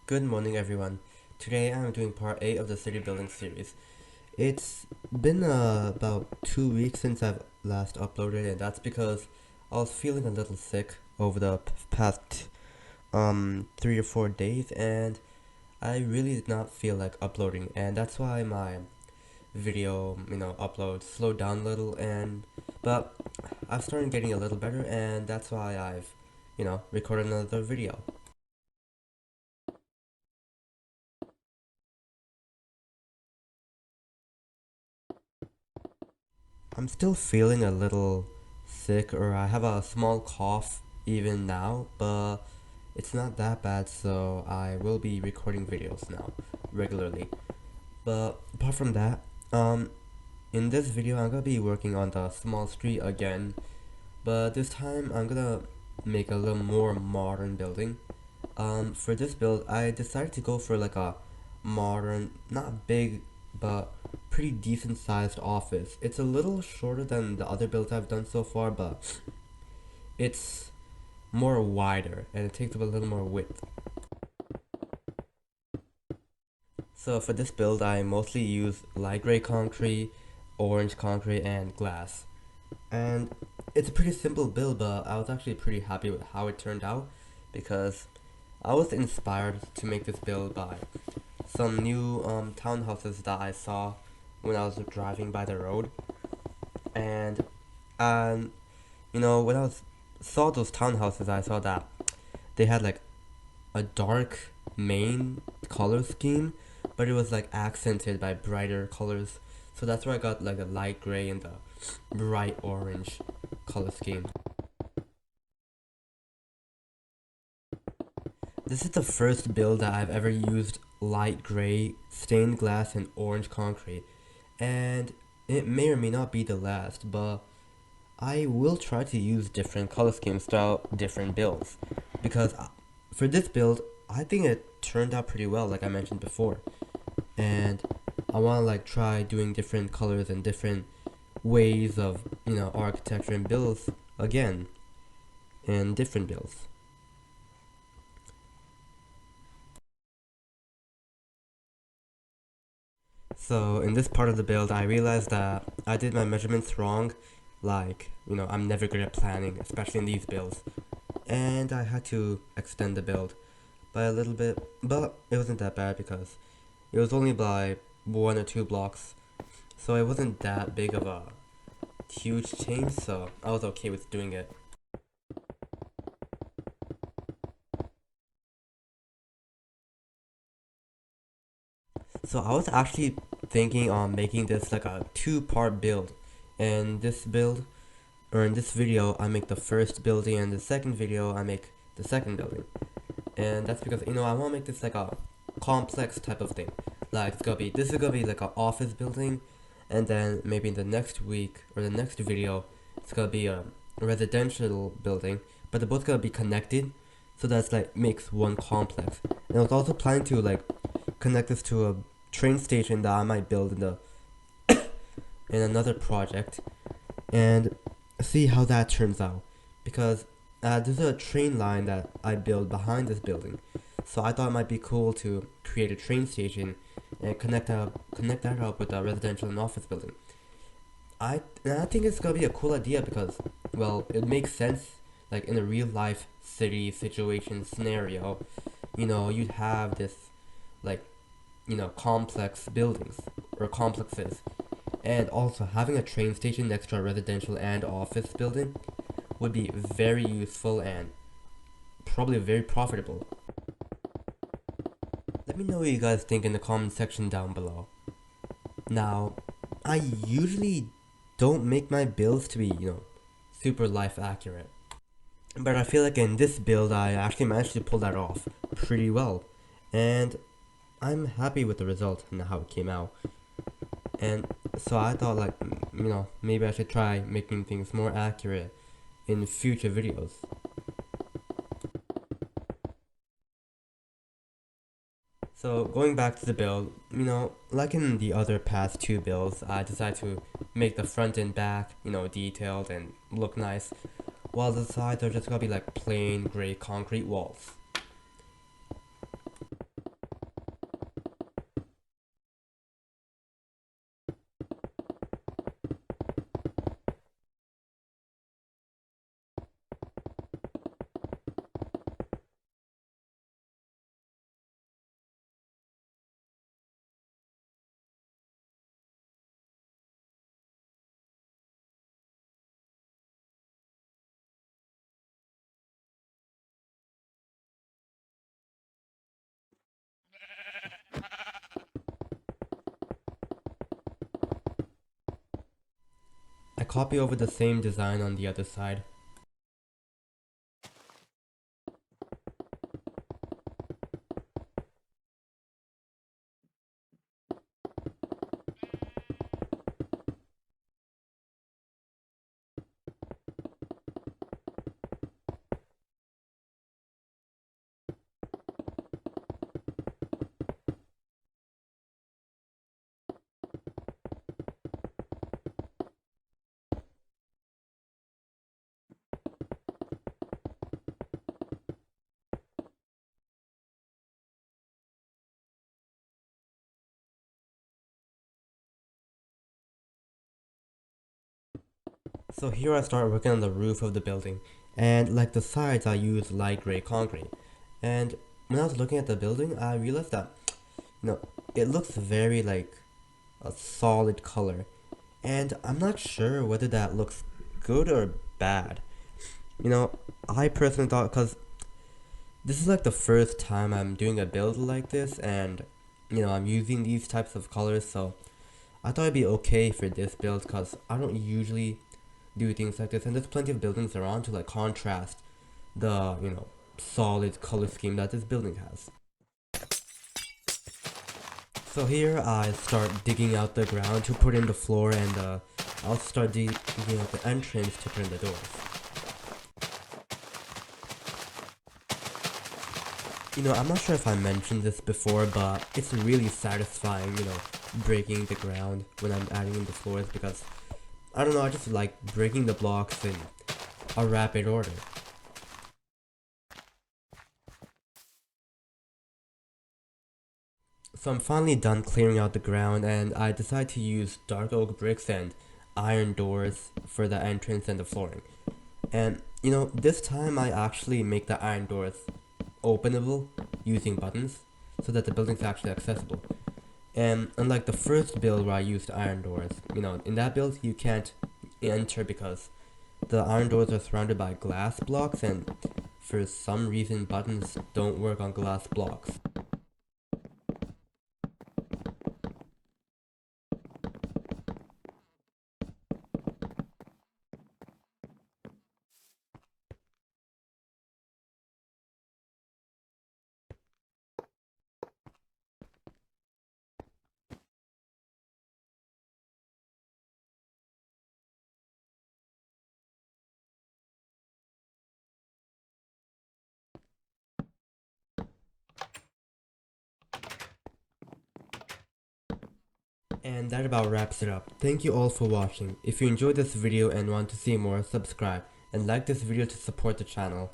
Good morning, everyone. Today I'm doing part 8 of the city building series. It's been about 2 weeks since I've last uploaded, and that's because I was feeling a little sick over the past 3 or 4 days, and I really did not feel like uploading, and that's why my video, upload slowed down a little, but I've started getting a little better, and that's why I've, recorded another video. I'm still feeling a little sick, or I have a small cough even now, but it's not that bad, so I will be recording videos now regularly. But apart from that, in this video, I'm gonna be working on the small street again, but this time I'm gonna make a little more modern building. For this build, I decided to go for like a modern, not big, but pretty decent sized office. It's a little shorter than the other builds I've done so far, but it's more wider and it takes up a little more width. So for this build, I mostly use light gray concrete, orange concrete, and glass. And it's a pretty simple build, but I was actually pretty happy with how it turned out because I was inspired to make this build by some new townhouses that I saw when I was driving by the road. And um, when I saw those townhouses, I saw that they had like a dark main color scheme, but it was like accented by brighter colors. So that's where I got like a light gray and the bright orange color scheme. This is the first build that I've ever used light gray, stained glass, and orange concrete, and it may or may not be the last, but I will try to use different color schemes throughout different builds, because for this build, I think it turned out pretty well, like I mentioned before, and I want to like try doing different colors and different ways of architecture and builds again in different builds. So in this part of the build, I realized that I did my measurements wrong. Like, I'm never good at planning, especially in these builds. And I had to extend the build by a little bit, but it wasn't that bad because it was only by 1 or 2 blocks. So it wasn't that big of a huge change, so I was okay with doing it. So I was actually thinking on making this like a two-part build. And this build, or in this video, I make the first building, and the second video, I make the second building. And that's because, I want to make this like a complex type of thing. Like, this is gonna be like an office building, and then maybe in the next week, or the next video, it's gonna be a residential building, but they're both gonna be connected, so that's like makes one complex. And I was also planning to like connect this to a train station that I might build in another project, and see how that turns out. Because there's a train line that I built behind this building, so I thought it might be cool to create a train station and connect that up with a residential and office building. I think it's gonna be a cool idea because, well, it makes sense. Like in a real life city situation scenario, you'd have this like complex buildings or complexes, and also having a train station next to a residential and office building would be very useful and probably very profitable. Let me know what you guys think in the comment section down below. Now, I usually don't make my builds to be, super life accurate. But I feel like in this build I actually managed to pull that off pretty well. And I'm happy with the result and how it came out. And so I thought like, maybe I should try making things more accurate in future videos. So going back to the build, like in the other past two builds, I decided to make the front and back, detailed and look nice, while the sides are just gonna be like plain gray concrete walls. copy over the same design on the other side. So here I start working on the roof of the building, and like the sides I use light gray concrete. And when I was looking at the building, I realized that it looks very like a solid color, and I'm not sure whether that looks good or bad. I personally thought, because this is like the first time I'm doing a build like this, and I'm using these types of colors, so I thought it'd be okay for this build because I don't usually do things like this, and there's plenty of buildings around to like contrast the solid color scheme that this building has. So here I start digging out the ground to put in the floor, and I'll start digging out the entrance to put in the doors. I'm not sure if I mentioned this before, but it's really satisfying, breaking the ground when I'm adding in the floors, because I don't know, I just like breaking the blocks in a rapid order. So I'm finally done clearing out the ground, and I decide to use dark oak bricks and iron doors for the entrance and the flooring. And this time I actually make the iron doors openable using buttons so that the building's actually accessible. And unlike the first build where I used iron doors, in that build you can't enter because the iron doors are surrounded by glass blocks, and for some reason buttons don't work on glass blocks. And that about wraps it up. Thank you all for watching. If you enjoyed this video and want to see more, subscribe and like this video to support the channel.